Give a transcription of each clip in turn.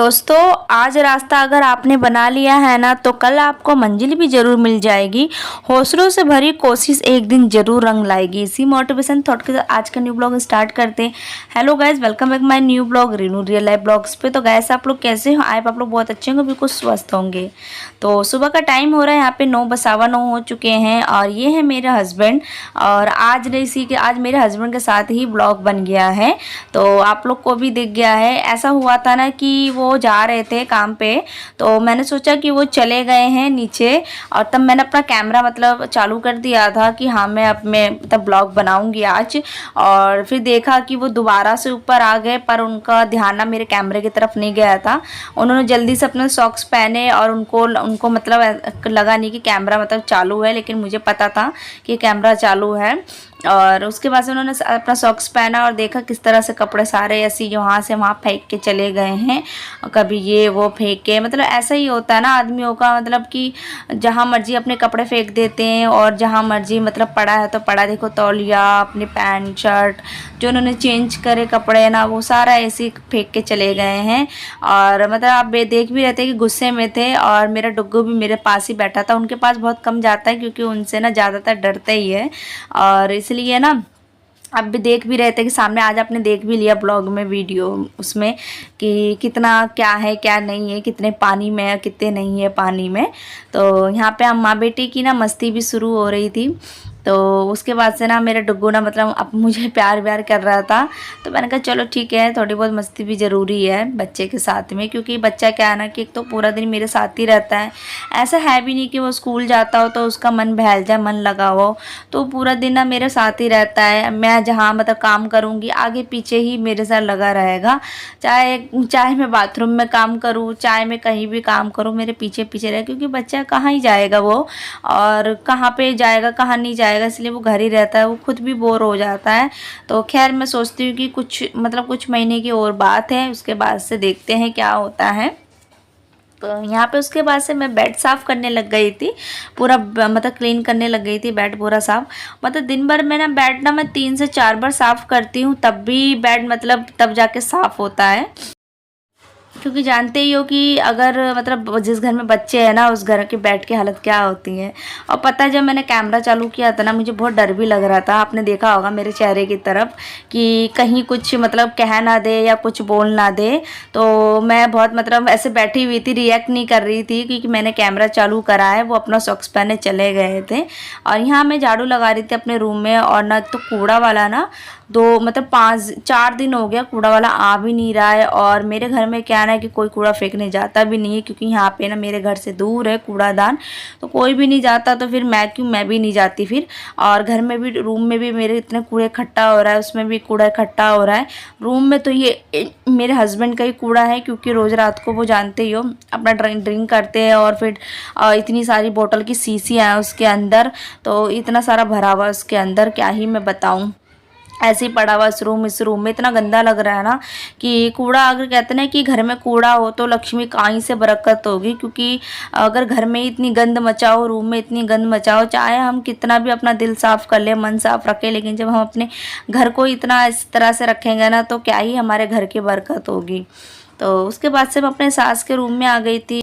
दोस्तों, आज रास्ता अगर आपने बना लिया है ना तो कल आपको मंजिल भी ज़रूर मिल जाएगी। हौसलों से भरी कोशिश एक दिन ज़रूर रंग लाएगी। इसी मोटिवेशन थॉट के साथ आज का न्यू ब्लॉग स्टार्ट करते हैं। Hello guys, welcome back my new blog Renu real life blogs पे। तो गाइस, आप लोग कैसे हो? आप लोग बहुत अच्छे होंगे, बिल्कुल स्वस्थ होंगे। तो सुबह का टाइम हो रहा है, यहाँ पे 9:15 हो चुके हैं और ये है मेरे हस्बैंड। और आज मेरे हस्बैंड के साथ ही ब्लॉग बन गया है, तो आप लोग को भी दिख गया है। ऐसा हुआ था ना कि वो जा रहे थे काम पे, तो मैंने सोचा कि वो चले गए हैं नीचे, और तब मैंने अपना कैमरा चालू कर दिया था कि हाँ मैं तब ब्लॉग बनाऊंगी आज। और फिर देखा कि वो दोबारा से ऊपर आ गए, पर उनका ध्यान ना मेरे कैमरे की तरफ नहीं गया था। उन्होंने जल्दी से अपने सॉक्स पहने और उनको लगा नहीं कि कैमरा चालू है, लेकिन मुझे पता था कि कैमरा चालू है। और उसके बाद से उन्होंने अपना सॉक्स पहना और देखा किस तरह से कपड़े सारे ऐसे यहाँ से वहाँ फेंक के चले गए हैं। कभी ये वो फेंक के, ऐसा ही होता है ना आदमियों का, कि जहाँ मर्जी अपने कपड़े फेंक देते हैं और जहाँ मर्जी पड़ा है तो पड़ा। देखो तौलिया, अपने पैंट शर्ट जो उन्होंने चेंज करे कपड़े ना, वो सारा ऐसे ही फेंक के चले गए हैं। और आप देख भी रहे थे कि गुस्से में थे, और मेरा डुग्गू भी मेरे पास ही बैठा था। उनके पास बहुत कम जाता है क्योंकि उनसे ना ज़्यादातर डरते ही है, और इसलिए ना अब भी देख भी रहे थे कि सामने आज आपने देख भी लिया ब्लॉग में, वीडियो उसमें, कि कितना क्या है क्या नहीं है, कितने पानी में है कितने नहीं है पानी में। तो यहाँ पे हम माँ बेटी की ना मस्ती भी शुरू हो रही थी। तो उसके बाद से ना मेरा डुग्गू ना अब मुझे प्यार व्यार कर रहा था। तो मैंने कहा चलो ठीक है, थोड़ी बहुत मस्ती भी ज़रूरी है बच्चे के साथ में, क्योंकि बच्चा क्या है ना कि एक तो पूरा दिन मेरे साथ ही रहता है। ऐसा है भी नहीं कि वो स्कूल जाता हो तो उसका मन बहल जाए, मन लगा हो, तो पूरा दिन ना मेरे साथ ही रहता है। मैं जहाँ काम करूँगी आगे पीछे ही मेरे साथ लगा रहेगा। चाहे मैं बाथरूम में काम करूँ, चाहे मैं कहीं भी काम करूँ, मेरे पीछे पीछे रहे, क्योंकि बच्चा कहाँ ही जाएगा वो, और कहाँ पे जाएगा कहाँ नहीं जाएगा, इसलिए वो घर ही रहता है। वो खुद भी बोर हो जाता है। तो खैर मैं सोचती हूँ कि कुछ महीने की और बात है, उसके बाद से देखते हैं क्या होता है। तो यहाँ पे उसके बाद से मैं बेड साफ़ करने लग गई थी, पूरा क्लीन करने लग गई थी बेड पूरा साफ़। दिन भर में ना बेड ना मैं 3 से 4 बार साफ़ करती हूँ, तब भी बेड तब जाके साफ़ होता है। क्योंकि जानते ही हो कि अगर जिस घर में बच्चे हैं ना, उस घर के बेड की हालत क्या होती है। और पता है, जब मैंने कैमरा चालू किया था ना, मुझे बहुत डर भी लग रहा था। आपने देखा होगा मेरे चेहरे की तरफ कि कहीं कुछ कह ना दे या कुछ बोल ना दे। तो मैं बहुत ऐसे बैठी हुई थी, रिएक्ट नहीं कर रही थी, क्योंकि मैंने कैमरा चालू करा है। वो अपना सॉक्स पहने चले गए थे, और यहाँ मैं झाड़ू लगा रही थी अपने रूम में। और ना तो कूड़ा वाला ना 4 दिन हो गया कूड़ा वाला आ भी नहीं रहा है। और मेरे घर में क्या है कि कोई कूड़ा फेंकने जाता भी नहीं है, क्योंकि यहाँ पे ना मेरे घर से दूर है कूड़ादान, तो कोई भी नहीं जाता। तो फिर मैं भी नहीं जाती फिर। और घर में भी, रूम में भी मेरे इतने कूड़ा इकट्ठा हो रहा है, उसमें भी कूड़ा इकट्ठा हो रहा है। रूम में तो ये मेरे हस्बैंड का ही कूड़ा है, क्योंकि रोज़ रात को वो जानते ही हो अपना ड्रिंक करते हैं, और फिर इतनी सारी बोतल की शीशियाँ हैं उसके अंदर, तो इतना सारा भरा हुआ उसके अंदर, क्या ही मैं बताऊँ। ऐसे ही पड़ा हुआ इस रूम में इतना गंदा लग रहा है ना कि कूड़ा, अगर कहते हैं कि घर में कूड़ा हो तो लक्ष्मी कहीं से बरकत होगी। क्योंकि अगर घर में इतनी गंद मचाओ, रूम में इतनी गंद मचाओ, चाहे हम कितना भी अपना दिल साफ कर ले, मन साफ रखें, लेकिन जब हम अपने घर को इतना इस तरह से रखेंगे ना, तो क्या ही हमारे घर की बरकत होगी। तो उसके बाद से मैं अपने सास के रूम में आ गई थी।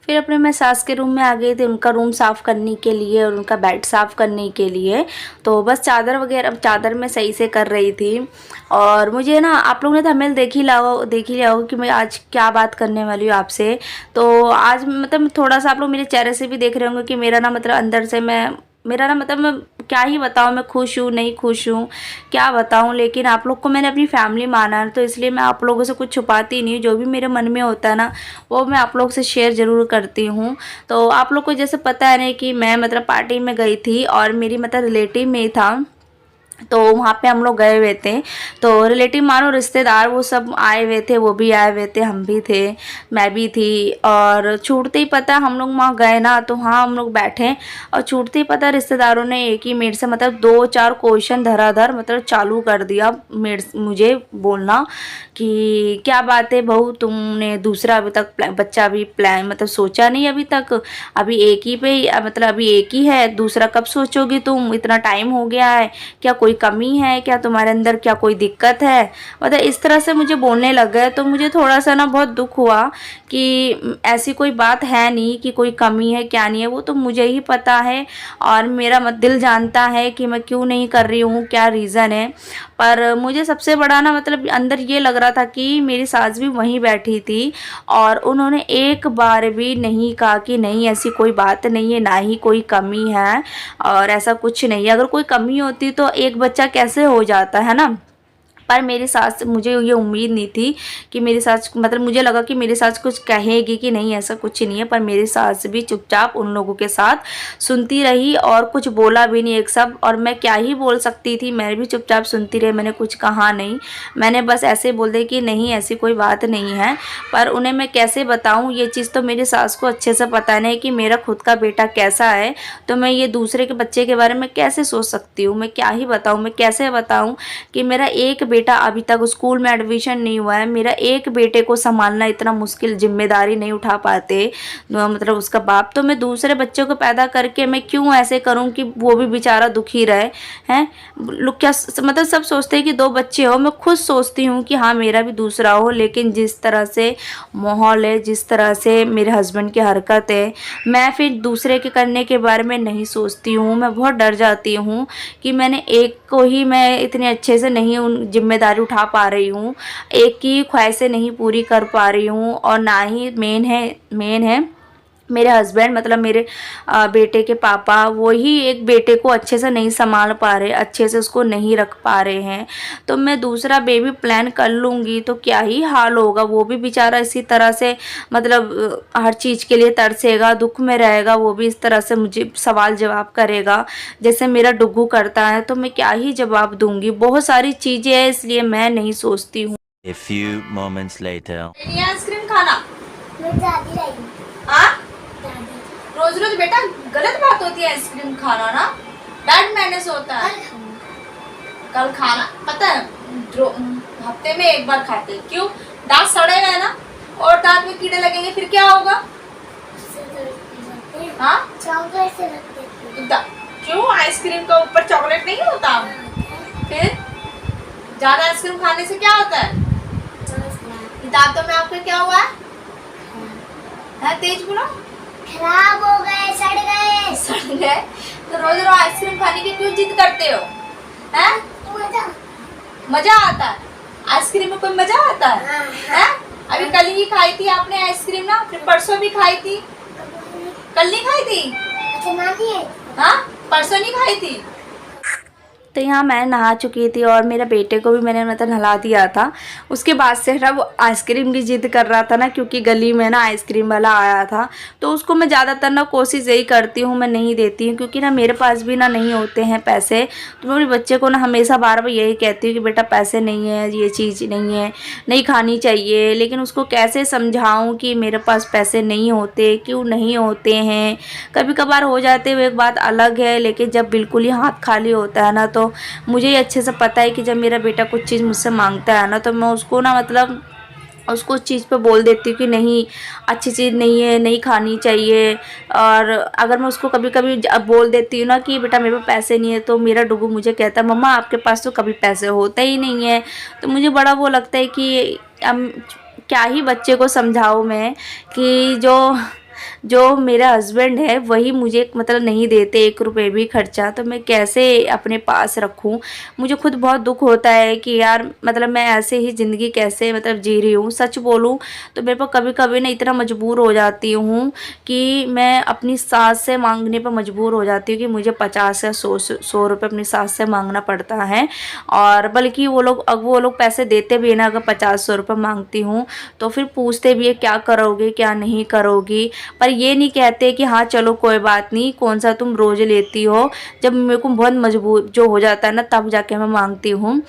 फिर अपने मैं सास के रूम में आ गई थी, उनका रूम साफ़ करने के लिए और उनका बेड साफ़ करने के लिए। तो बस चादर मैं सही से कर रही थी। और मुझे ना, आप लोगों ने थंबनेल देख ही लिया होगा कि मैं आज क्या बात करने वाली हूँ आपसे। तो आज थोड़ा सा आप लोग मेरे चेहरे से भी देख रहे होंगे कि मेरा ना अंदर से मैं क्या ही बताऊँ, मैं खुश हूँ नहीं खुश हूँ क्या बताऊँ। लेकिन आप लोग को मैंने अपनी फैमिली माना है, तो इसलिए मैं आप लोगों से कुछ छुपाती नहीं हूँ। जो भी मेरे मन में होता है ना, वो मैं आप लोग से शेयर ज़रूर करती हूँ। तो आप लोग को जैसे पता है ना कि मैं पार्टी में गई थी, और मेरी रिलेटिव में ही था, तो वहाँ पे हम लोग गए हुए थे। तो रिलेटिव मानो रिश्तेदार वो सब आए हुए थे, वो भी आए हुए थे, हम भी थे, मैं भी थी। और छूटते ही पता हम लोग वहाँ गए ना, तो हाँ हम लोग बैठे, और छूटते ही पता रिश्तेदारों ने एक ही मेरे से 2-4 क्वेश्चन धराधर चालू कर दिया मुझे बोलना कि क्या बात है बहू, तुमने दूसरा अभी तक बच्चा भी प्लान सोचा नहीं अभी तक, अभी एक ही है, दूसरा कब सोचोगी तुम, इतना टाइम हो गया है क्या, कोई कोई कमी है क्या, तुम्हारे अंदर क्या कोई दिक्कत है, मतलब इस तरह से मुझे बोलने लग गए। तो मुझे थोड़ा सा ना बहुत दुख हुआ कि ऐसी कोई बात है नहीं कि कोई कमी है क्या नहीं है, वो तो मुझे ही पता है और मेरा दिल जानता है कि मैं क्यों नहीं कर रही हूँ, क्या रीज़न है। पर मुझे सबसे बड़ा ना मतलब अंदर ये लग रहा था कि मेरी सास भी वहीं बैठी थी और उन्होंने एक बार भी नहीं कहा कि नहीं ऐसी कोई बात नहीं है, ना ही कोई कमी है और ऐसा कुछ नहीं है। अगर कोई कमी होती तो एक बच्चा कैसे हो जाता है ना। पर मेरी सास, मुझे ये उम्मीद नहीं थी कि मेरी सास, मतलब मुझे लगा कि मेरी सास कुछ कहेगी कि नहीं ऐसा कुछ नहीं है, पर मेरी सास भी चुपचाप उन लोगों के साथ सुनती रही और कुछ बोला भी नहीं एक सब। और मैं क्या ही बोल सकती थी, मैं भी चुपचाप सुनती रही, मैंने कुछ कहा नहीं, मैंने बस ऐसे बोल दिया कि नहीं ऐसी कोई बात नहीं है। पर उन्हें मैं कैसे बताऊँ, ये चीज़ तो मेरी सास को अच्छे से पता नहीं कि मेरा खुद का बेटा कैसा है, तो मैं ये दूसरे के बच्चे के बारे में कैसे सोच सकती हूँ। मैं क्या ही बताऊँ, मैं कैसे बताऊँ कि मेरा एक बेटा अभी तक स्कूल में एडमिशन नहीं हुआ है, मेरा एक बेटे को संभालना इतना मुश्किल, जिम्मेदारी नहीं उठा पाते मतलब उसका बाप, तो मैं दूसरे बच्चों को पैदा करके मैं क्यों ऐसे करूं कि वो भी बेचारा दुखी रहे हैं। लोग क्या मतलब सब सोचते हैं कि दो बच्चे हो, मैं खुद सोचती हूँ कि हाँ मेरा भी दूसरा हो, लेकिन जिस तरह से माहौल है, जिस तरह से मेरे हस्बैंड की हरकत है, मैं फिर दूसरे के करने के बारे में नहीं सोचती हूँ। मैं बहुत डर जाती हूँ कि मैंने एक को ही मैं इतने अच्छे से नहीं उन जिम्मेदारी उठा पा रही हूँ, एक की ख्वाहिशें नहीं पूरी कर पा रही हूँ, और ना ही मेन है मेरे हस्बैंड, मतलब मेरे बेटे के पापा, वो ही एक बेटे को अच्छे से नहीं संभाल पा रहे, अच्छे से उसको नहीं रख पा रहे हैं। तो मैं दूसरा बेबी प्लान कर लूँगी तो क्या ही हाल होगा, वो भी बेचारा इसी तरह से मतलब हर चीज़ के लिए तरसेगा, दुख में रहेगा, वो भी इस तरह से मुझे सवाल जवाब करेगा जैसे मेरा डुग्गू करता है। तो मैं क्या ही जवाब दूँगी, बहुत सारी चीज़ें हैं, इसलिए मैं नहीं सोचती हूँ। A few moments later. Ice cream खाना मैं दादी लाई हाँ, दादी रोज रोज बेटा गलत बात होती है आइसक्रीम खाना ना, बैड मैनर्स होता है। कल खाना पता है, हफ्ते में एक बार खाते हैं। क्यों? दांत सड़े गए ना, और दांत में कीड़े लगेंगे फिर क्या होगा? उससे तो रखते जाते हैं हाँ, चॉकलेट से रखते हैं क्यों? आइसक्रीम के ऊपर चॉकलेट नहीं होता? फिर ज्यादा आइसक्रीम खाने से क्या होता है? दांतों में आपके क्या हुआ है? तेज बोलो। खराब हो गए, सड़ गए तो रोज रोज आइसक्रीम खाने की क्यों जिद करते हो? हैं? मजा आता है आइसक्रीम में, कोई मजा आता है? हैं? अभी कल ही खाई थी आपने आइसक्रीम ना, फिर परसों भी खाई थी, कल नहीं खाई थी? अच्छा नानी है हाँ, परसों नहीं खाई थी। तो यहाँ मैं नहा चुकी थी और मेरे बेटे को भी मैंने मतलब नहला दिया था। उसके बाद से ना वो आइसक्रीम की जिद कर रहा था ना, क्योंकि गली में ना आइसक्रीम वाला आया था, तो उसको मैं ज़्यादातर ना कोशिश यही करती हूँ, मैं नहीं देती हूँ, क्योंकि ना मेरे पास भी ना नहीं होते हैं पैसे। तो मैं अपने बच्चे को ना हमेशा बार बार यही कहती हूँ कि बेटा पैसे नहीं है, ये चीज़ नहीं है, नहीं खानी चाहिए। लेकिन उसको कैसे समझाऊँ कि मेरे पास पैसे नहीं होते, क्यों नहीं होते हैं। कभी कभार हो जाते हुए एक बात अलग है, लेकिन जब बिल्कुल ही हाथ खाली होता है ना, तो मुझे ही अच्छे से पता है कि जब मेरा बेटा कुछ चीज़ मुझसे मांगता है ना, तो मैं उसको ना मतलब उसको उस चीज़ पे बोल देती हूँ कि नहीं अच्छी चीज़ नहीं है, नहीं खानी चाहिए। और अगर मैं उसको कभी कभी बोल देती हूँ ना कि बेटा मेरे पास पैसे नहीं है, तो मेरा डुगू मुझे कहता है मम्मा आपके पास तो कभी पैसे होते ही नहीं है। तो मुझे बड़ा वो लगता है कि क्या ही बच्चे को समझाऊँ मैं कि जो मेरा हस्बैंड है वही मुझे मतलब नहीं देते एक रुपए भी खर्चा, तो मैं कैसे अपने पास रखूं। मुझे खुद बहुत दुख होता है कि यार मतलब मैं ऐसे ही ज़िंदगी कैसे मतलब जी रही हूँ। सच बोलूँ तो मेरे को कभी कभी ना इतना मजबूर हो जाती हूँ कि मैं अपनी सास से मांगने पर मजबूर हो जाती हूँ कि मुझे 50 या 100 रुपये अपनी सास से मांगना पड़ता है। और बल्कि वो लोग पैसे देते भी है ना, अगर 50-100 रुपये मांगती हूँ तो फिर पूछते भी है क्या करोगे क्या नहीं करोगी। पर ये नहीं कहते कि हाँ चलो कोई बात नहीं, कौन सा तुम रोज़ लेती हो। जब मेरे को बहुत मजबूर जो हो जाता है ना, तब जाके मैं मांगती हूँ।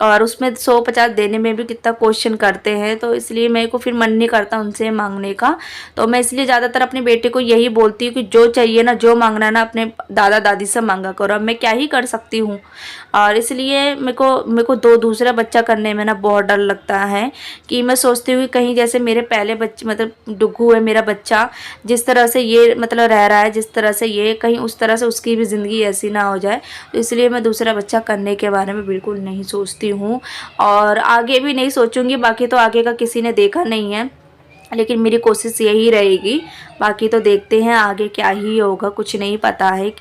और उसमें 100-50 देने में भी कितना क्वेश्चन करते हैं, तो इसलिए मेरे को फिर मन नहीं करता उनसे मांगने का। तो मैं इसलिए ज़्यादातर अपने बेटे को यही बोलती हूँ कि जो चाहिए ना, जो मांगना है ना, अपने दादा दादी से मांगा करो। अब मैं क्या ही कर सकती हूँ। और इसलिए मेरे को दूसरा बच्चा करने में ना बहुत डर लगता है कि मैं सोचती हूँ कि कहीं जैसे मेरे पहले बच्चे मतलब डुग्गू है मेरा बच्चा, जिस तरह से ये मतलब रह रहा है, जिस तरह से ये, कहीं उस तरह से उसकी भी ज़िंदगी ऐसी ना हो जाए। तो इसलिए मैं दूसरा बच्चा करने के बारे में बिल्कुल नहीं सोचती हूँ और आगे भी नहीं सोचूंगी। बाकी तो आगे का किसी ने देखा नहीं है, लेकिन मेरी कोशिश यही रहेगी। बाकी तो देखते हैं आगे क्या ही होगा, कुछ नहीं पता है।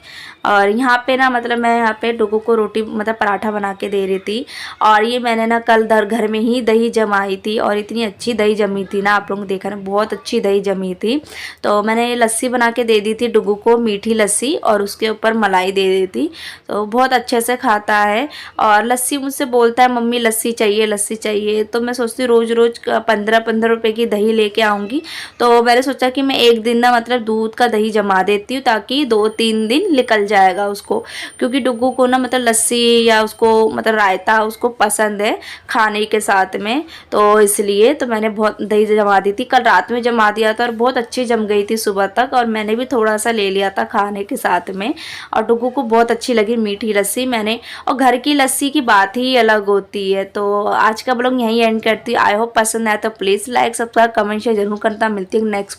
और यहाँ पे ना मतलब मैं यहाँ पे डुगू को रोटी मतलब पराठा बना के दे रही थी। और ये मैंने ना कल घर में ही दही जमाई थी और इतनी अच्छी दही जमी थी ना, आप लोगों ने देखा ना, बहुत अच्छी दही जमी थी। तो मैंने ये लस्सी बना के दे दी थी डुगू को, मीठी लस्सी, और उसके ऊपर मलाई दे दी थी। तो बहुत अच्छे से खाता है और लस्सी मुझसे बोलता है मम्मी लस्सी चाहिए, लस्सी चाहिए। तो मैं सोचती हूँ रोज़ रोज़ 15-15 रुपए की दही लेके आऊँगी। तो मैंने सोचा कि मैं एक दिन ना मतलब दूध का दही जमा देती हूँ ताकि 2-3 दिन निकल जाएगा उसको, क्योंकि डुग्गू को ना मतलब लस्सी या उसको मतलब रायता उसको पसंद है खाने के साथ में। तो इसलिए तो मैंने बहुत दही जमा दी थी, कल रात में जमा दिया था और बहुत अच्छी जम गई थी सुबह तक। और मैंने भी थोड़ा सा ले लिया था खाने के साथ में और डुग्गू को बहुत अच्छी लगी मीठी लस्सी मैंने। और घर की लस्सी की बात ही अलग होती है। तो आज का ब्लॉग यहीं एंड करती हूँ। आई होप पसंद आया तो please like, subscribe, comment share जरूर करना। मिलती हूँ नेक्स्ट